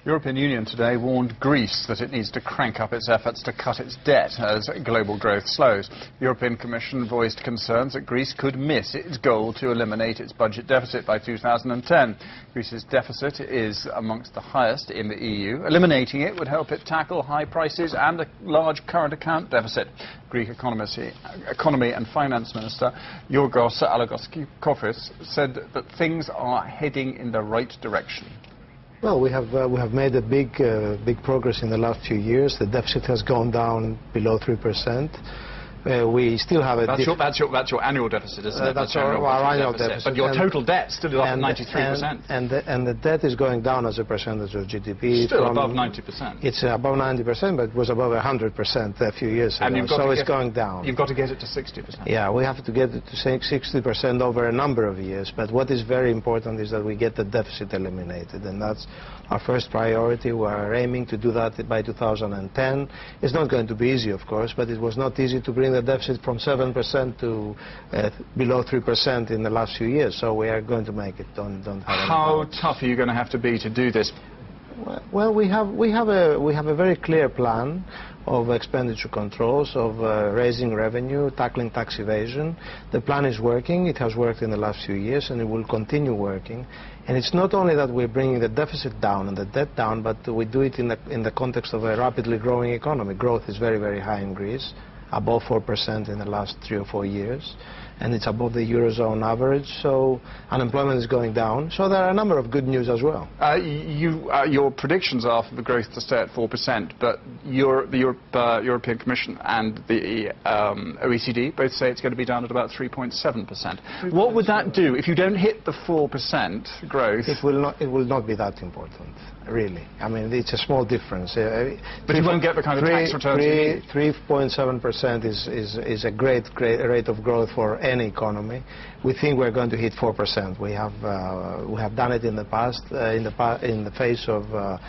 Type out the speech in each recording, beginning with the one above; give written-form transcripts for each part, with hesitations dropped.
European Union today warned Greece that it needs to crank up its efforts to cut its debt as global growth slows. The European Commission voiced concerns that Greece could miss its goal to eliminate its budget deficit by 2010. Greece's deficit is amongst the highest in the EU. Eliminating it would help it tackle high prices and a large current account deficit. Greek Economy and Finance Minister Yorgos Alogоskouфis said that things are heading in the right direction. Well, we have made a big progress in the last few years. The deficit has gone down below 3%. We still have a... That's your annual deficit, isn't it? That's our annual deficit. But your total debt still up at 93%. And the debt is going down as a percentage of GDP. Still above 90%. It's above 90%, but it was above 100% a few years ago. So it's going down. You've got to get it to 60%. Yeah, we have to get it to 60% over a number of years. But what is very important is that we get the deficit eliminated, and that's our first priority. We're aiming to do that by 2010. It's not going to be easy, of course, but it was not easy to bring the deficit from 7% to below 3% in the last few years. So we are going to make it. Don't have How tough are you going to have to be to do this? Well, we have a very clear plan of expenditure controls, of raising revenue, tackling tax evasion. The plan is working. It has worked in the last few years, and it will continue working. And it's not only that we're bringing the deficit down and the debt down, but we do it in the context of a rapidly growing economy. Growth is very, very high in Greece, above 4% in the last 3 or 4 years, and it's above the Eurozone average, so unemployment is going down. So there are a number of good news as well. Your predictions are for the growth to stay at 4%, but the European Commission and the OECD both say it's going to be down at about 3.7%. What would that do if you don't hit the 4% growth? It will not be that important, really. I mean, it's a small difference. But you won't get the kind of tax returns you need. 3.7% is a great rate of growth for any economy. We think we're going to hit 4%. We have done it in the past, in the face of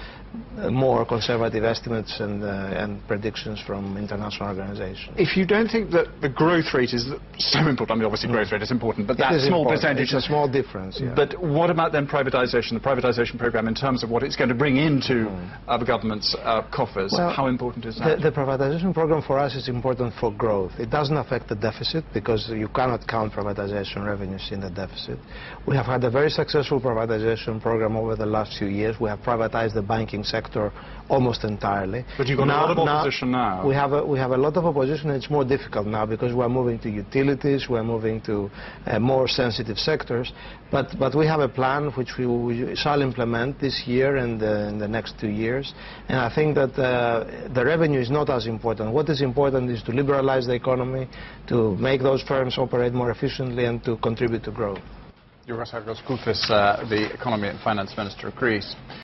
more conservative estimates and predictions from international organizations. If you don't think that the growth rate is so important, I mean, obviously growth rate is important, but that small percentage... It's a small difference, yeah. But what about then privatization, the privatization program, in terms of what it's going to bring into the government's coffers? Well, how important is that? The privatization program for us is important for growth. It doesn't affect the deficit, because you cannot count privatization revenues in the deficit. We have had a very successful privatization program over the last few years. We have privatized the banking sector almost entirely. But you've got a lot of opposition now. We have a lot of opposition, and it's more difficult now because we're moving to utilities, we're moving to more sensitive sectors. But we have a plan which we shall implement this year and in the next 2 years. And I think that the revenue is not as important. What is important is to liberalize the economy, to make those firms operate more efficiently, and to contribute to growth. Yorgos Alogоskouфis, the Economy and Finance Minister of Greece.